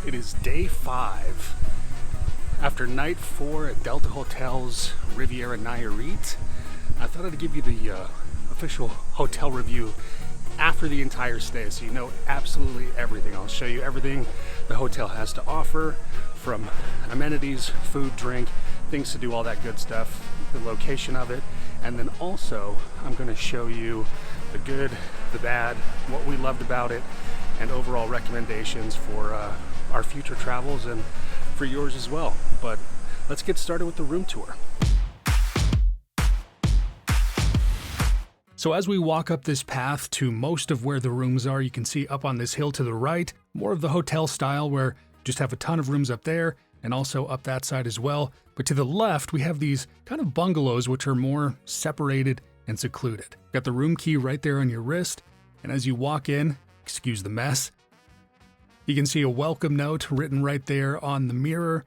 It is day 5. After night 4 at Delta Hotels Riviera Nayarit, I thought I'd give you the official hotel review after the entire stay, so you know absolutely everything. I'll show you everything the hotel has to offer, from amenities, food, drink, things to do, all that good stuff, the location of it, and then also I'm going to show you the good, the bad, what we loved about it, and overall recommendations for our future travels and for yours as well. But let's get started with the room tour. So as we walk up this path to most of where the rooms are, you can see up on this hill to the right, more of the hotel style where you just have a ton of rooms up there and also up that side as well. But to the left, we have these kind of bungalows which are more separated and secluded. Got the room key right there on your wrist, and as you walk in, excuse the mess, you can see a welcome note written right there on the mirror.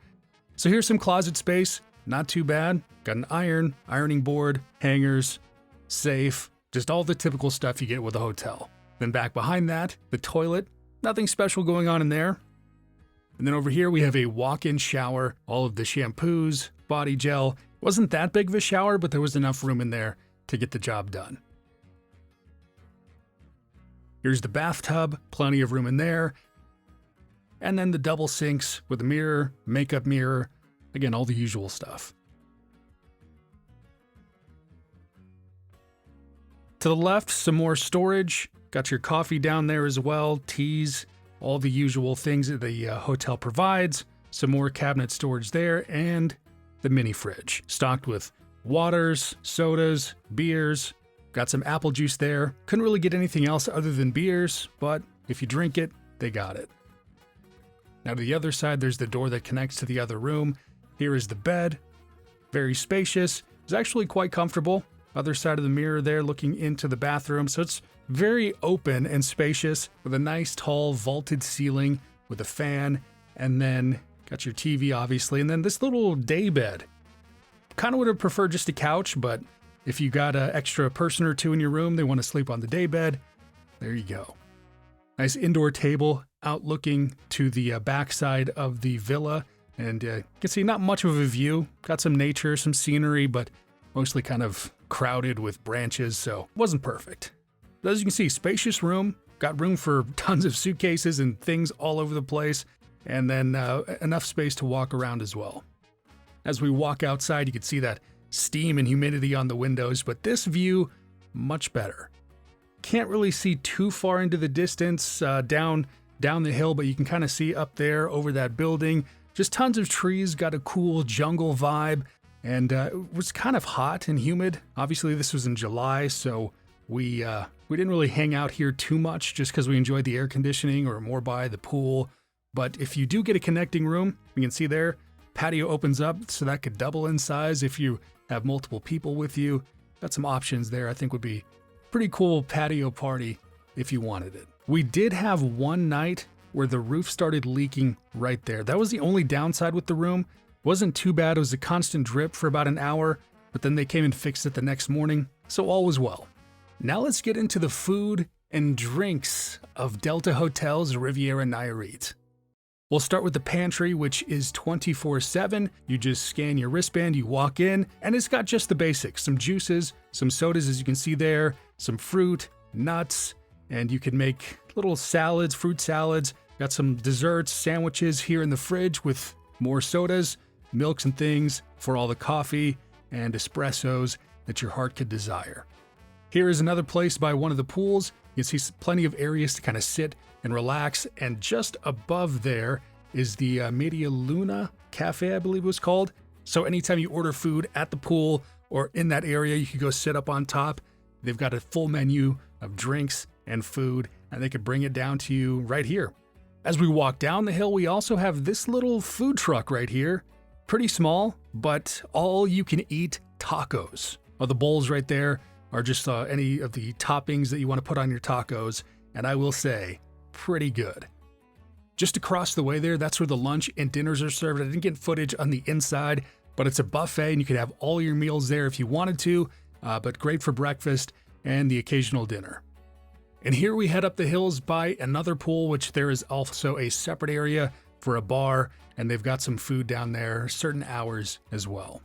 So here's some closet space, not too bad. Got an ironing board, hangers, safe, just all the typical stuff you get with a hotel. Then back behind that, the toilet, nothing special going on in there. And then over here we have a walk-in shower, all of the shampoos, body gel. Wasn't that big of a shower, but there was enough room in there to get the job done. Here's the bathtub, plenty of room in there. And then the double sinks with a mirror, makeup mirror, again, all the usual stuff. To the left, some more storage. Got your coffee down there as well, teas, all the usual things that the hotel provides. Some more cabinet storage there, and the mini fridge, stocked with waters, sodas, beers. Got some apple juice there. Couldn't really get anything else other than beers, but if you drink it, they got it. Now to the other side, there's the door that connects to the other room. Here is the bed. Very spacious. It's actually quite comfortable. Other side of the mirror there looking into the bathroom. So it's very open and spacious with a nice tall vaulted ceiling with a fan. And then got your TV obviously. And then this little day bed. Kind of would have preferred just a couch, but if you got an extra person or two in your room, they want to sleep on the day bed, there you go. Nice indoor table out looking to the backside of the villa. And you can see not much of a view. Got some nature, some scenery, but mostly kind of crowded with branches, so it wasn't perfect. But as you can see, spacious room. Got room for tons of suitcases and things all over the place. And then enough space to walk around as well. As we walk outside, you can see that steam and humidity on the windows, but this view, much better. Can't really see too far into the distance down the hill, but you can kind of see up there over that building. Just tons of trees, got a cool jungle vibe, and it was kind of hot and humid. Obviously, this was in July, so we didn't really hang out here too much just because we enjoyed the air conditioning or more by the pool. But if you do get a connecting room, you can see there, patio opens up, so that could double in size if you have multiple people with you. Got some options there. I think would be pretty cool patio party if you wanted it. We did have one night where the roof started leaking right there. That was the only downside with the room. Wasn't too bad. It was a constant drip for about an hour, but then they came and fixed it the next morning, so all was well. Now let's get into the food and drinks of Delta Hotels Riviera Nayarit. We'll start with the pantry, which is 24/7. You just scan your wristband, you walk in, and it's got just the basics. Some juices, some sodas, as you can see there, some fruit, nuts, and you can make little salads, fruit salads. Got some desserts, sandwiches here in the fridge with more sodas, milks and things for all the coffee and espressos that your heart could desire. Here is another place by one of the pools. You can see plenty of areas to kind of sit and relax, and just above there is the Media Luna Cafe, I believe it was called. So anytime you order food at the pool or in that area, you can go sit up on top. They've got a full menu of drinks and food, and they could bring it down to you right here. As we walk down the hill, we also have this little food truck right here. Pretty small, but all you can eat tacos. Well, the bowls right there are just any of the toppings that you want to put on your tacos, and I will say, pretty good. Just across the way there, that's where the lunch and dinners are served. I didn't get footage on the inside, but it's a buffet and you can have all your meals there if you wanted to, but great for breakfast and the occasional dinner. And here we head up the hills by another pool, which there is also a separate area for a bar, and they've got some food down there, certain hours as well.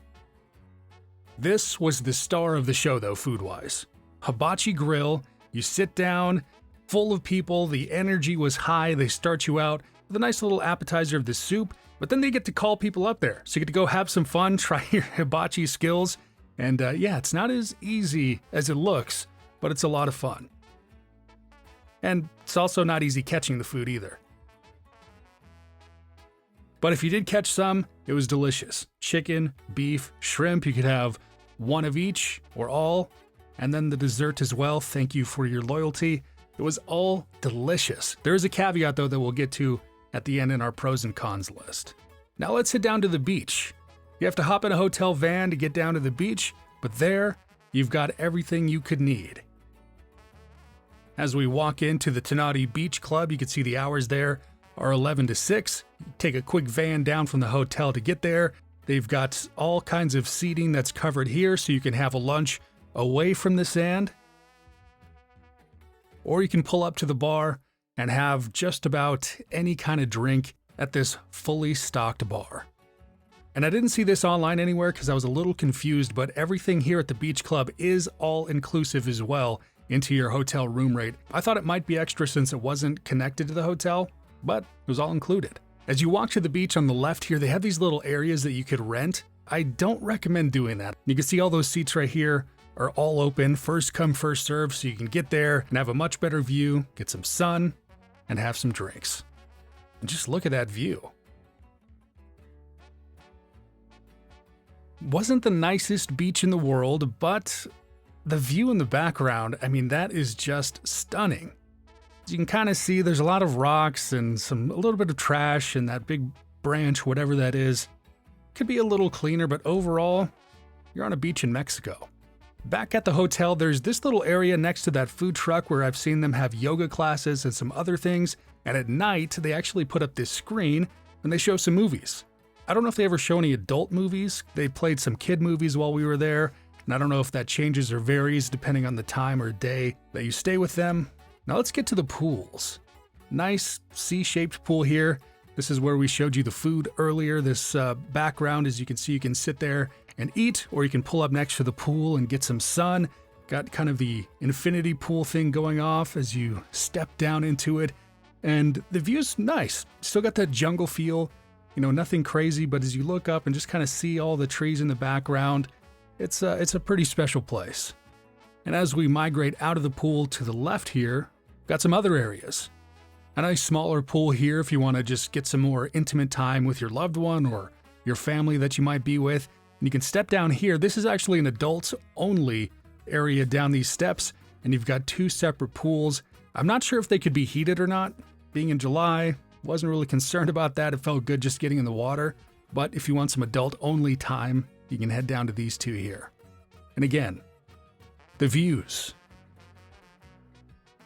This was the star of the show though, food-wise. Hibachi grill, you sit down, full of people, the energy was high, they start you out with a nice little appetizer of the soup, but then they get to call people up there. So you get to go have some fun, try your hibachi skills, and yeah, it's not as easy as it looks, but it's a lot of fun. And it's also not easy catching the food either. But if you did catch some, it was delicious. Chicken, beef, shrimp, you could have one of each or all, and then the dessert as well. Thank you for your loyalty. It was all delicious. There is a caveat though that we'll get to at the end in our pros and cons list. Now let's head down to the beach. You have to hop in a hotel van to get down to the beach, but there you've got everything you could need. As we walk into the Tenari Beach Club, you can see the hours there are 11 to 6. Take a quick van down from the hotel to get there. They've got all kinds of seating that's covered here, so you can have a lunch away from the sand. Or you can pull up to the bar and have just about any kind of drink at this fully stocked bar. And I didn't see this online anywhere because I was a little confused, but everything here at the Beach Club is all inclusive as well into your hotel room rate. I thought it might be extra since it wasn't connected to the hotel, but it was all included. As you walk to the beach on the left here, they have these little areas that you could rent. I don't recommend doing that. You can see all those seats right here are all open, first come, first serve, so you can get there and have a much better view, get some sun, and have some drinks. And just look at that view. Wasn't the nicest beach in the world, but the view in the background, I mean, that is just stunning. As you can kind of see, there's a lot of rocks and a little bit of trash, and that big branch, whatever that is, could be a little cleaner, but overall, you're on a beach in Mexico. Back at the hotel, there's this little area next to that food truck where I've seen them have yoga classes and some other things, and at night, they actually put up this screen and they show some movies. I don't know if they ever show any adult movies. They played some kid movies while we were there, and I don't know if that changes or varies depending on the time or day that you stay with them. Now let's get to the pools. Nice C-shaped pool here. This is where we showed you the food earlier. This background, as you can see, you can sit there and eat, or you can pull up next to the pool and get some sun. Got kind of the infinity pool thing going off as you step down into it. And the view's nice. Still got that jungle feel. You know, nothing crazy, but as you look up and just kind of see all the trees in the background, it's a pretty special place. And as we migrate out of the pool to the left here, got some other areas. A nice smaller pool here if you want to just get some more intimate time with your loved one or your family that you might be with. And you can step down here. This is actually an adults-only area down these steps, and you've got two separate pools. I'm not sure if they could be heated or not. Being in July, wasn't really concerned about that. It felt good just getting in the water. But if you want some adult-only time, you can head down to these two here. And again, the views.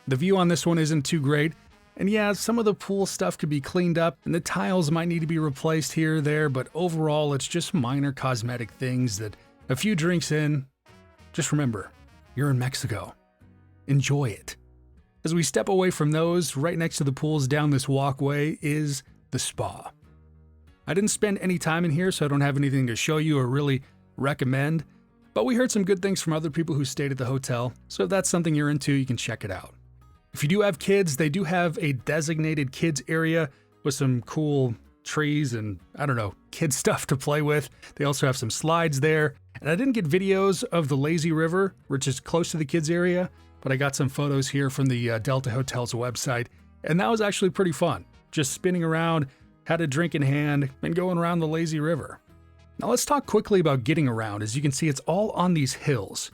The view on this one isn't too great. And yeah, some of the pool stuff could be cleaned up and the tiles might need to be replaced here or there, but overall it's just minor cosmetic things that a few drinks in, just remember, you're in Mexico. Enjoy it. As we step away from those, right next to the pools down this walkway is the spa. I didn't spend any time in here, so I don't have anything to show you or really recommend, but we heard some good things from other people who stayed at the hotel, so if that's something you're into, you can check it out. If you do have kids, they do have a designated kids area with some cool trees and, I don't know, kid stuff to play with. They also have some slides there. And I didn't get videos of the lazy river, which is close to the kids area, but I got some photos here from the Delta Hotels website, and that was actually pretty fun. Just spinning around, had a drink in hand, and going around the lazy river. Now let's talk quickly about getting around. As you can see, it's all on these hills,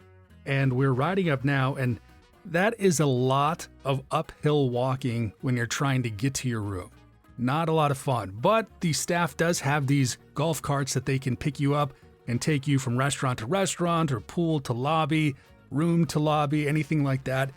and we're riding up now, and that is a lot of uphill walking when you're trying to get to your room. Not a lot of fun, but the staff does have these golf carts that they can pick you up and take you from restaurant to restaurant or pool to lobby, room to lobby, anything like that.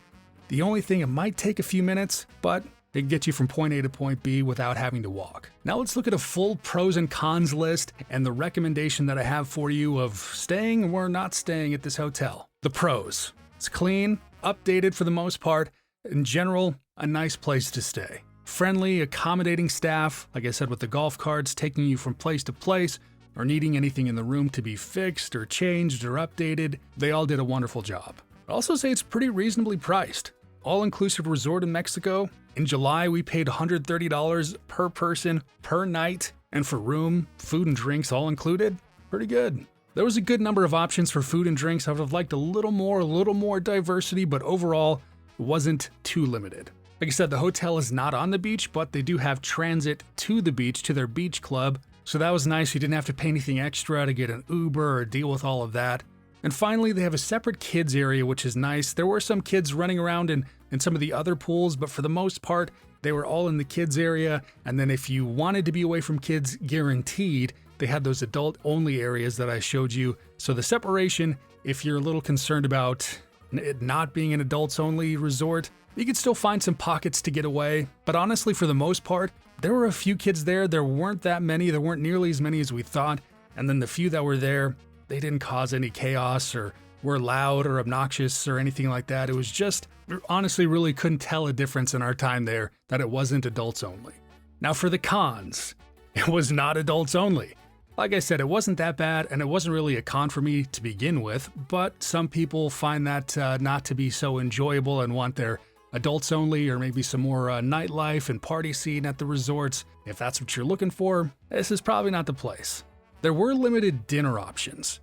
The only thing, it might take a few minutes, but it can get you from point A to point B without having to walk. Now let's look at a full pros and cons list and the recommendation that I have for you of staying or not staying at this hotel. The pros. It's clean, updated for the most part. In general, a nice place to stay. Friendly, accommodating staff, like I said, with the golf carts taking you from place to place, or needing anything in the room to be fixed or changed or updated. They all did a wonderful job. I'd also say it's pretty reasonably priced. All-inclusive resort in Mexico. In July, we paid $130 per person per night, and for room, food and drinks all included, pretty good. There was a good number of options for food and drinks. I would have liked a little more diversity, but overall, it wasn't too limited. Like I said, the hotel is not on the beach, but they do have transit to the beach, to their beach club. So that was nice. You didn't have to pay anything extra to get an Uber or deal with all of that. And finally, they have a separate kids area, which is nice. There were some kids running around in some of the other pools, but for the most part, they were all in the kids area. And then if you wanted to be away from kids, guaranteed, they had those adult-only areas that I showed you. So the separation, if you're a little concerned about it not being an adults-only resort, you could still find some pockets to get away. But honestly, for the most part, there were a few kids there. There weren't that many. There weren't nearly as many as we thought. And then the few that were there, they didn't cause any chaos or were loud or obnoxious or anything like that. It was just, honestly, really couldn't tell a difference in our time there that it wasn't adults only. Now for the cons, it was not adults only. Like I said, it wasn't that bad, and it wasn't really a con for me to begin with, but some people find that not to be so enjoyable and want their adults only or maybe some more nightlife and party scene at the resorts. If that's what you're looking for, this is probably not the place. There were limited dinner options.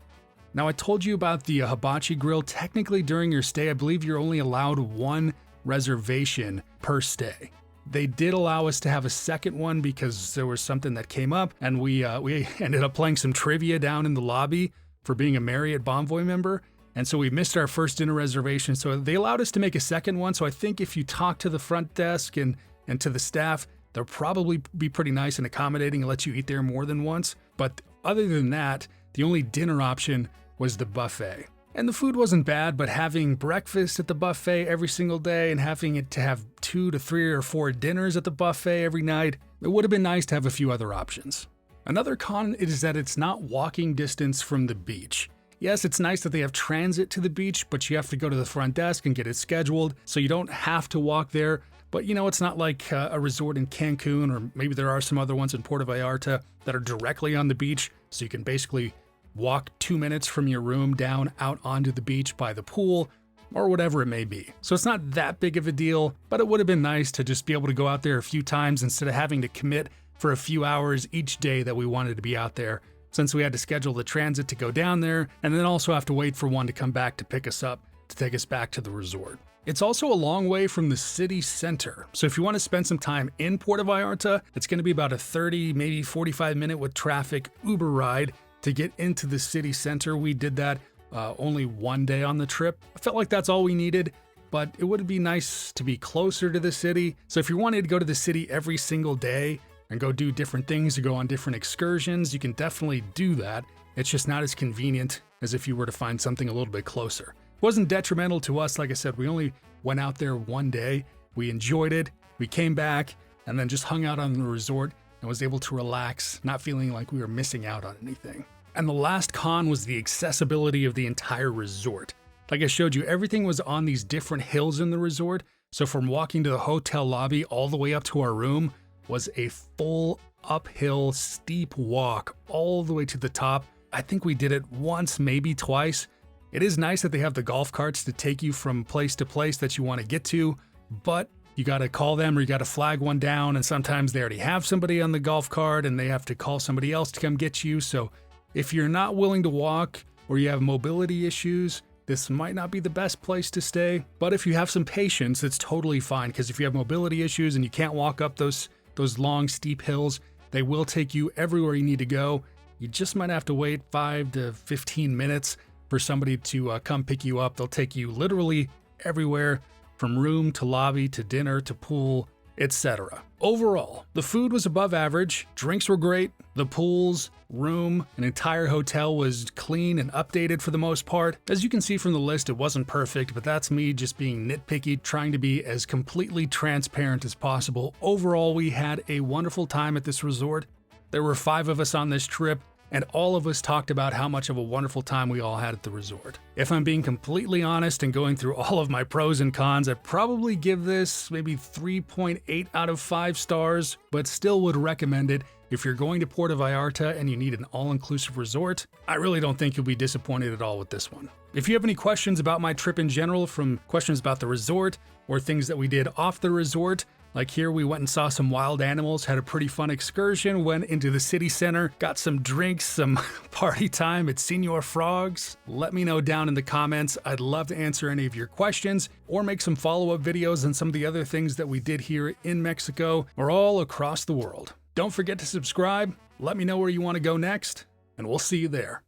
Now, I told you about the hibachi grill. Technically, during your stay, I believe you're only allowed one reservation per stay. They did allow us to have a second one because there was something that came up, and we ended up playing some trivia down in the lobby for being a Marriott Bonvoy member, and so we missed our first dinner reservation. So they allowed us to make a second one. So I think if you talk to the front desk and to the staff, they'll probably be pretty nice and accommodating and let you eat there more than once. But other than that, the only dinner option was the buffet. And the food wasn't bad, but having breakfast at the buffet every single day and having it to have 2 to 3 or 4 dinners at the buffet every night, it would have been nice to have a few other options. Another con is that it's not walking distance from the beach. Yes, it's nice that they have transit to the beach, but you have to go to the front desk and get it scheduled, so you don't have to walk there. But you know, it's not like a resort in Cancun, or maybe there are some other ones in Puerto Vallarta that are directly on the beach, so you can basically walk 2 minutes from your room down out onto the beach by the pool, or whatever it may be. So it's not that big of a deal, but it would have been nice to just be able to go out there a few times instead of having to commit for a few hours each day that we wanted to be out there, since we had to schedule the transit to go down there and then also have to wait for one to come back to pick us up to take us back to the resort. It's also a long way from the city center, so if you want to spend some time in Puerto Vallarta, it's going to be about a 30, maybe 45 minute with traffic Uber ride to get into the city center. We did that only one day on the trip. I felt like that's all we needed, but it would be nice to be closer to the city. So if you wanted to go to the city every single day and go do different things, to go on different excursions, you can definitely do that. It's just not as convenient as if you were to find something a little bit closer. It wasn't detrimental to us. Like I said, we only went out there one day. We enjoyed it. We came back and then just hung out on the resort and was able to relax, not feeling like we were missing out on anything. And the last con was the accessibility of the entire resort. Like I showed you, everything was on these different hills in the resort. So from walking to the hotel lobby all the way up to our room was a full uphill, steep walk all the way to the top. I think we did it once, maybe twice. It is nice that they have the golf carts to take you from place to place that you want to get to, but you got to call them or you got to flag one down, and sometimes they already have somebody on the golf cart and they have to call somebody else to come get you. So if you're not willing to walk or you have mobility issues, this might not be the best place to stay. But if you have some patience, it's totally fine, because if you have mobility issues and you can't walk up those long, steep hills, they will take you everywhere you need to go. You just might have to wait 5 to 15 minutes for somebody to come pick you up. They'll take you literally everywhere, from room to lobby to dinner to pool, etc. Overall, the food was above average, drinks were great, the pools, room, an entire hotel was clean and updated for the most part. As you can see from the list, it wasn't perfect, but that's me just being nitpicky, trying to be as completely transparent as possible. Overall, we had a wonderful time at this resort. There were 5 of us on this trip, and all of us talked about how much of a wonderful time we all had at the resort. If I'm being completely honest and going through all of my pros and cons, I'd probably give this maybe 3.8 out of 5 stars, but still would recommend it. If you're going to Puerto Vallarta and you need an all-inclusive resort, I really don't think you'll be disappointed at all with this one. If you have any questions about my trip in general, from questions about the resort or things that we did off the resort, like here we went and saw some wild animals, had a pretty fun excursion, went into the city center, got some drinks, some party time at Señor Frog's, let me know down in the comments. I'd love to answer any of your questions or make some follow-up videos on some of the other things that we did here in Mexico or all across the world. Don't forget to subscribe, let me know where you want to go next, and we'll see you there.